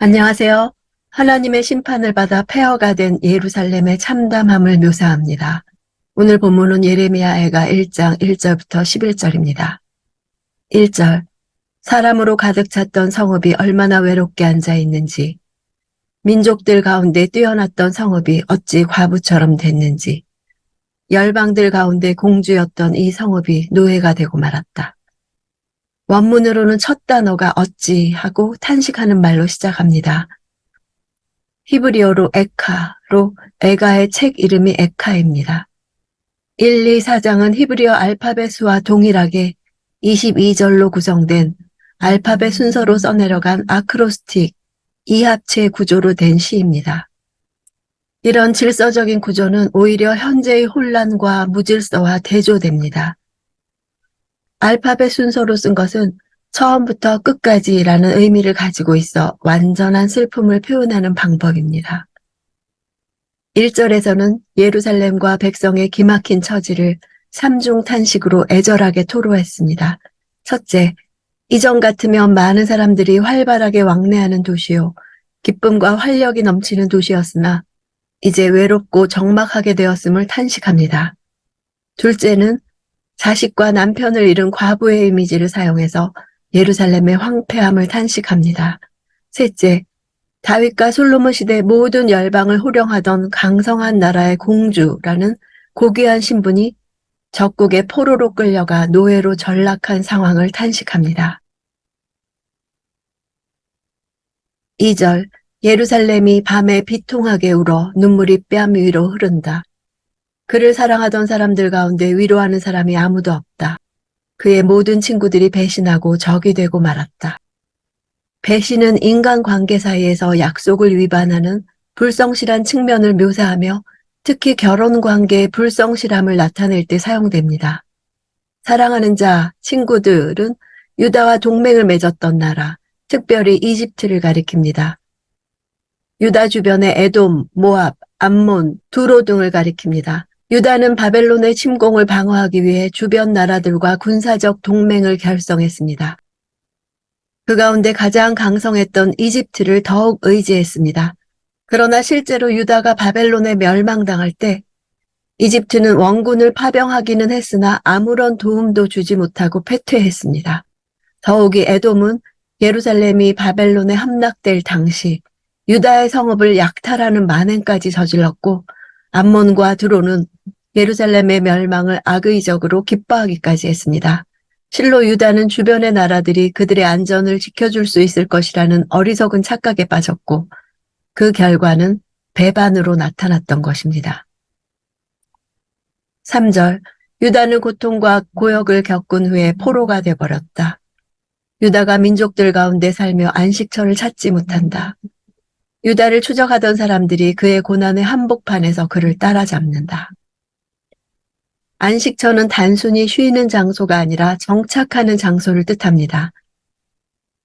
안녕하세요. 하나님의 심판을 받아 폐허가 된 예루살렘의 참담함을 묘사합니다. 오늘 본문은 예레미야애가 1장 1절부터 11절입니다. 1절. 사람으로 가득 찼던 성읍이 얼마나 외롭게 앉아 있는지, 민족들 가운데 뛰어났던 성읍이 어찌 과부처럼 됐는지, 열방들 가운데 공주였던 이 성읍이 노예가 되고 말았다. 원문으로는 첫 단어가 어찌 하고 탄식하는 말로 시작합니다. 히브리어로 에카로 에가의 책 이름이 에카입니다. 1, 2, 4장은 히브리어 알파벳 수와 동일하게 22절로 구성된 알파벳 순서로 써내려간 아크로스틱 이합체 구조로 된 시입니다. 이런 질서적인 구조는 오히려 현재의 혼란과 무질서와 대조됩니다. 알파벳 순서로 쓴 것은 처음부터 끝까지라는 의미를 가지고 있어 완전한 슬픔을 표현하는 방법입니다. 1절에서는 예루살렘과 백성의 기막힌 처지를 삼중 탄식으로 애절하게 토로했습니다. 첫째, 이전 같으면 많은 사람들이 활발하게 왕래하는 도시요, 기쁨과 활력이 넘치는 도시였으나 이제 외롭고 적막하게 되었음을 탄식합니다. 둘째는 자식과 남편을 잃은 과부의 이미지를 사용해서 예루살렘의 황폐함을 탄식합니다. 셋째, 다윗과 솔로몬 시대 모든 열방을 호령하던 강성한 나라의 공주라는 고귀한 신분이 적국의 포로로 끌려가 노예로 전락한 상황을 탄식합니다. 2절, 예루살렘이 밤에 비통하게 울어 눈물이 뺨 위로 흐른다. 그를 사랑하던 사람들 가운데 위로하는 사람이 아무도 없다. 그의 모든 친구들이 배신하고 적이 되고 말았다. 배신은 인간관계 사이에서 약속을 위반하는 불성실한 측면을 묘사하며 특히 결혼관계의 불성실함을 나타낼 때 사용됩니다. 사랑하는 자, 친구들은 유다와 동맹을 맺었던 나라, 특별히 이집트를 가리킵니다. 유다 주변의 에돔, 모압, 암몬, 두로 등을 가리킵니다. 유다는 바벨론의 침공을 방어하기 위해 주변 나라들과 군사적 동맹을 결성했습니다. 그 가운데 가장 강성했던 이집트를 더욱 의지했습니다. 그러나 실제로 유다가 바벨론에 멸망당할 때 이집트는 원군을 파병하기는 했으나 아무런 도움도 주지 못하고 패퇴했습니다. 더욱이 에돔은 예루살렘이 바벨론에 함락될 당시 유다의 성읍을 약탈하는 만행까지 저질렀고, 암몬과 드로는 예루살렘의 멸망을 악의적으로 기뻐하기까지 했습니다. 실로 유다는 주변의 나라들이 그들의 안전을 지켜줄 수 있을 것이라는 어리석은 착각에 빠졌고, 그 결과는 배반으로 나타났던 것입니다. 3절, 유다는 고통과 고역을 겪은 후에 포로가 되어버렸다. 유다가 민족들 가운데 살며 안식처를 찾지 못한다. 유다를 추적하던 사람들이 그의 고난의 한복판에서 그를 따라잡는다. 안식처는 단순히 쉬는 장소가 아니라 정착하는 장소를 뜻합니다.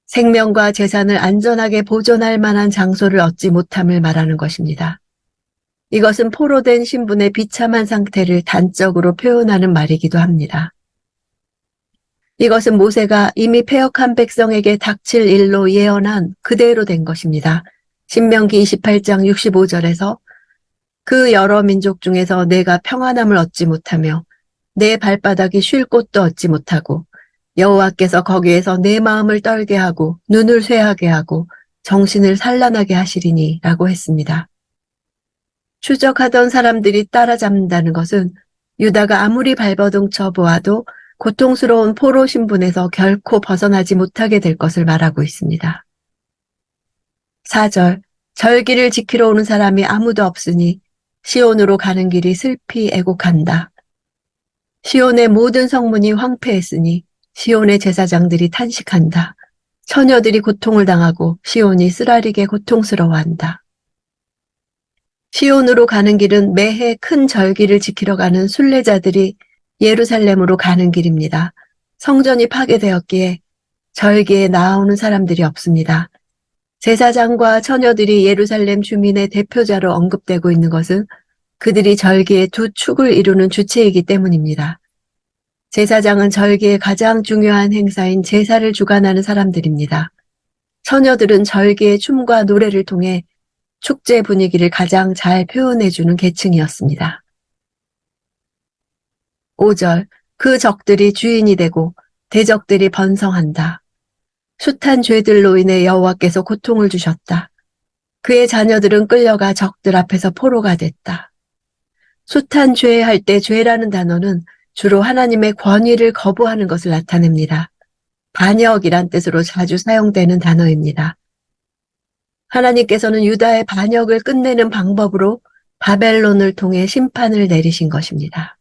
생명과 재산을 안전하게 보존할 만한 장소를 얻지 못함을 말하는 것입니다. 이것은 포로된 신분의 비참한 상태를 단적으로 표현하는 말이기도 합니다. 이것은 모세가 이미 패역한 백성에게 닥칠 일로 예언한 그대로 된 것입니다. 신명기 28장 65절에서 그 여러 민족 중에서 내가 평안함을 얻지 못하며 내 발바닥이 쉴 곳도 얻지 못하고 여호와께서 거기에서 내 마음을 떨게 하고 눈을 쇠하게 하고 정신을 산란하게 하시리니 라고 했습니다. 추적하던 사람들이 따라잡는다는 것은 유다가 아무리 발버둥쳐 보아도 고통스러운 포로 신분에서 결코 벗어나지 못하게 될 것을 말하고 있습니다. 4절, 절기를 지키러 오는 사람이 아무도 없으니 시온으로 가는 길이 슬피 애곡한다. 시온의 모든 성문이 황폐했으니 시온의 제사장들이 탄식한다. 처녀들이 고통을 당하고 시온이 쓰라리게 고통스러워한다. 시온으로 가는 길은 매해 큰 절기를 지키러 가는 순례자들이 예루살렘으로 가는 길입니다. 성전이 파괴되었기에 절기에 나아오는 사람들이 없습니다. 제사장과 처녀들이 예루살렘 주민의 대표자로 언급되고 있는 것은 그들이 절기의 두 축을 이루는 주체이기 때문입니다. 제사장은 절기의 가장 중요한 행사인 제사를 주관하는 사람들입니다. 처녀들은 절기의 춤과 노래를 통해 축제 분위기를 가장 잘 표현해주는 계층이었습니다. 5절, 그 적들이 주인이 되고 대적들이 번성한다. 숱한 죄들로 인해 여호와께서 고통을 주셨다. 그의 자녀들은 끌려가 적들 앞에서 포로가 됐다. 숱한 죄 할 때 죄라는 단어는 주로 하나님의 권위를 거부하는 것을 나타냅니다. 반역이란 뜻으로 자주 사용되는 단어입니다. 하나님께서는 유다의 반역을 끝내는 방법으로 바벨론을 통해 심판을 내리신 것입니다.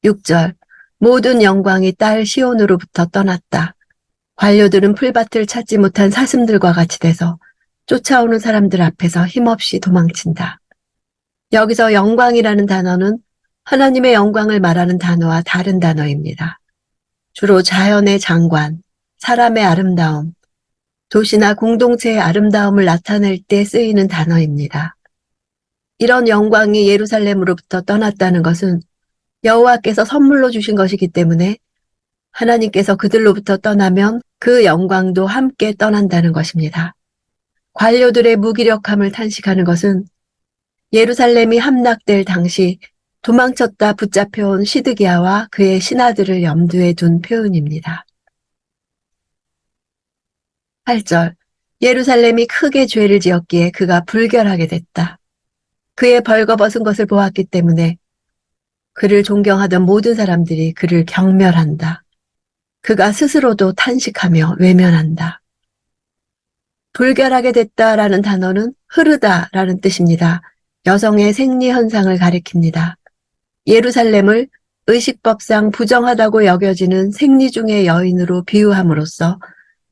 6절, 모든 영광이 딸 시온으로부터 떠났다. 관료들은 풀밭을 찾지 못한 사슴들과 같이 돼서 쫓아오는 사람들 앞에서 힘없이 도망친다. 여기서 영광이라는 단어는 하나님의 영광을 말하는 단어와 다른 단어입니다. 주로 자연의 장관, 사람의 아름다움, 도시나 공동체의 아름다움을 나타낼 때 쓰이는 단어입니다. 이런 영광이 예루살렘으로부터 떠났다는 것은 여호와께서 선물로 주신 것이기 때문에 하나님께서 그들로부터 떠나면 그 영광도 함께 떠난다는 것입니다. 관료들의 무기력함을 탄식하는 것은 예루살렘이 함락될 당시 도망쳤다 붙잡혀온 시드기야와 그의 신하들을 염두에 둔 표현입니다. 8절, 예루살렘이 크게 죄를 지었기에 그가 불결하게 됐다. 그의 벌거벗은 것을 보았기 때문에 그를 존경하던 모든 사람들이 그를 경멸한다. 그가 스스로도 탄식하며 외면한다. 불결하게 됐다라는 단어는 흐르다라는 뜻입니다. 여성의 생리 현상을 가리킵니다. 예루살렘을 의식법상 부정하다고 여겨지는 생리 중의 여인으로 비유함으로써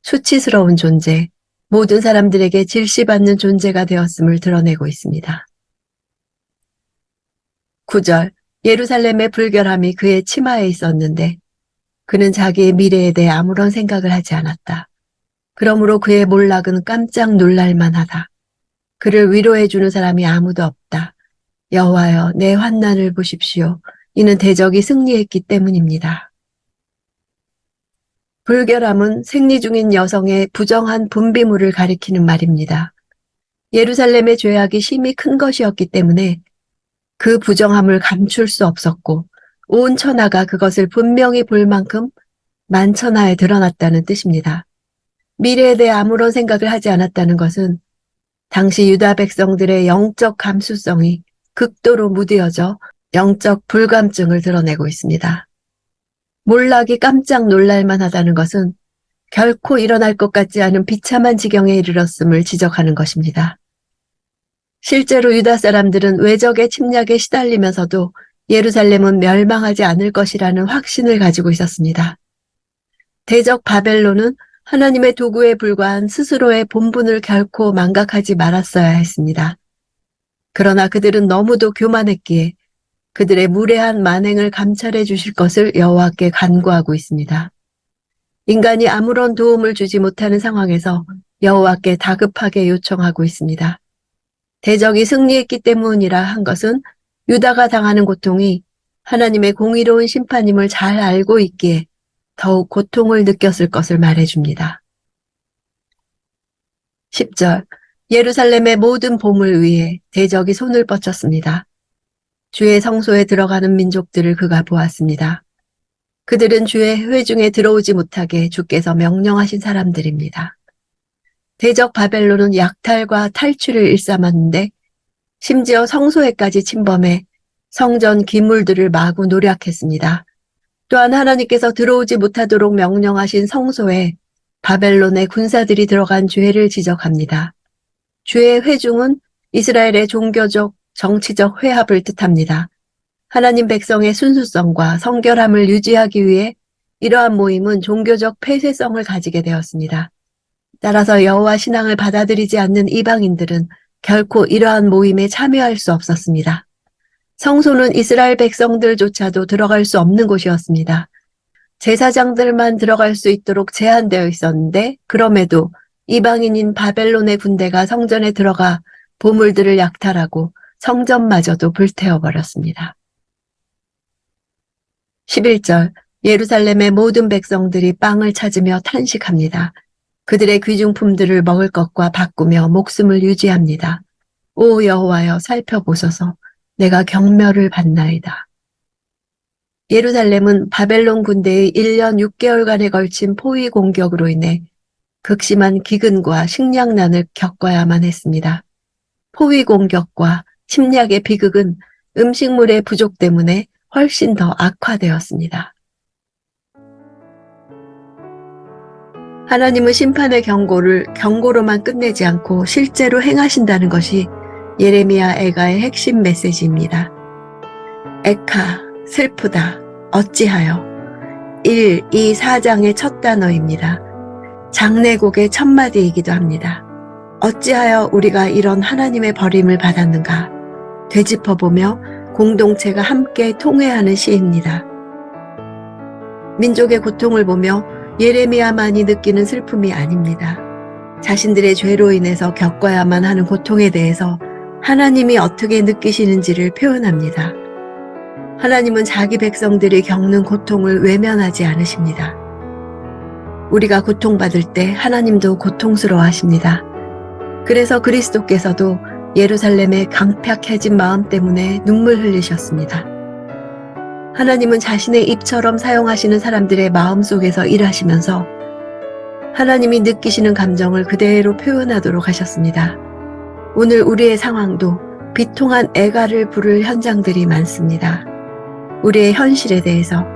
수치스러운 존재, 모든 사람들에게 질시받는 존재가 되었음을 드러내고 있습니다. 9절, 예루살렘의 불결함이 그의 치마에 있었는데 그는 자기의 미래에 대해 아무런 생각을 하지 않았다. 그러므로 그의 몰락은 깜짝 놀랄 만하다. 그를 위로해주는 사람이 아무도 없다. 여호와여, 내 환난을 보십시오. 이는 대적이 승리했기 때문입니다. 불결함은 생리 중인 여성의 부정한 분비물을 가리키는 말입니다. 예루살렘의 죄악이 심히 큰 것이었기 때문에 그 부정함을 감출 수 없었고 온 천하가 그것을 분명히 볼 만큼 만천하에 드러났다는 뜻입니다. 미래에 대해 아무런 생각을 하지 않았다는 것은 당시 유다 백성들의 영적 감수성이 극도로 무뎌져 영적 불감증을 드러내고 있습니다. 몰락이 깜짝 놀랄만 하다는 것은 결코 일어날 것 같지 않은 비참한 지경에 이르렀음을 지적하는 것입니다. 실제로 유다 사람들은 외적의 침략에 시달리면서도 예루살렘은 멸망하지 않을 것이라는 확신을 가지고 있었습니다. 대적 바벨론은 하나님의 도구에 불과한 스스로의 본분을 결코 망각하지 말았어야 했습니다. 그러나 그들은 너무도 교만했기에 그들의 무례한 만행을 감찰해 주실 것을 여호와께 간구하고 있습니다. 인간이 아무런 도움을 주지 못하는 상황에서 여호와께 다급하게 요청하고 있습니다. 대적이 승리했기 때문이라 한 것은 유다가 당하는 고통이 하나님의 공의로운 심판임을 잘 알고 있기에 더욱 고통을 느꼈을 것을 말해줍니다. 10절, 예루살렘의 모든 보물 위에 대적이 손을 뻗쳤습니다. 주의 성소에 들어가는 민족들을 그가 보았습니다. 그들은 주의 회중에 들어오지 못하게 주께서 명령하신 사람들입니다. 대적 바벨론은 약탈과 탈취를 일삼았는데 심지어 성소에까지 침범해 성전 기물들을 마구 노략했습니다. 또한 하나님께서 들어오지 못하도록 명령하신 성소에 바벨론의 군사들이 들어간 죄를 지적합니다. 주의 회중은 이스라엘의 종교적, 정치적 회합을 뜻합니다. 하나님 백성의 순수성과 성결함을 유지하기 위해 이러한 모임은 종교적 폐쇄성을 가지게 되었습니다. 따라서 여호와 신앙을 받아들이지 않는 이방인들은 결코 이러한 모임에 참여할 수 없었습니다. 성소는 이스라엘 백성들조차도 들어갈 수 없는 곳이었습니다. 제사장들만 들어갈 수 있도록 제한되어 있었는데 그럼에도 이방인인 바벨론의 군대가 성전에 들어가 보물들을 약탈하고 성전마저도 불태워버렸습니다. 11절, 예루살렘의 모든 백성들이 빵을 찾으며 탄식합니다. 그들의 귀중품들을 먹을 것과 바꾸며 목숨을 유지합니다. 오 여호와여 살펴보소서. 내가 경멸을 받나이다. 예루살렘은 바벨론 군대의 1년 6개월간에 걸친 포위 공격으로 인해 극심한 기근과 식량난을 겪어야만 했습니다. 포위 공격과 침략의 비극은 음식물의 부족 때문에 훨씬 더 악화되었습니다. 하나님은 심판의 경고를 경고로만 끝내지 않고 실제로 행하신다는 것이 예레미야 애가의 핵심 메시지입니다. 에카, 슬프다, 어찌하여 1, 2, 4장의 첫 단어입니다. 장례곡의 첫 마디이기도 합니다. 어찌하여 우리가 이런 하나님의 버림을 받았는가 되짚어보며 공동체가 함께 통회하는 시입니다. 민족의 고통을 보며 예레미야만이 느끼는 슬픔이 아닙니다. 자신들의 죄로 인해서 겪어야만 하는 고통에 대해서 하나님이 어떻게 느끼시는지를 표현합니다. 하나님은 자기 백성들이 겪는 고통을 외면하지 않으십니다. 우리가 고통받을 때 하나님도 고통스러워하십니다. 그래서 그리스도께서도 예루살렘의 강팍해진 마음 때문에 눈물 흘리셨습니다. 하나님은 자신의 입처럼 사용하시는 사람들의 마음속에서 일하시면서 하나님이 느끼시는 감정을 그대로 표현하도록 하셨습니다. 오늘 우리의 상황도 비통한 애가를 부를 현장들이 많습니다. 우리의 현실에 대해서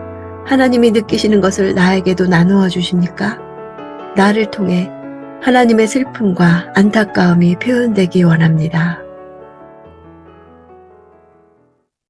하나님이 느끼시는 것을 나에게도 나누어 주십니까? 나를 통해 하나님의 슬픔과 안타까움이 표현되기 원합니다.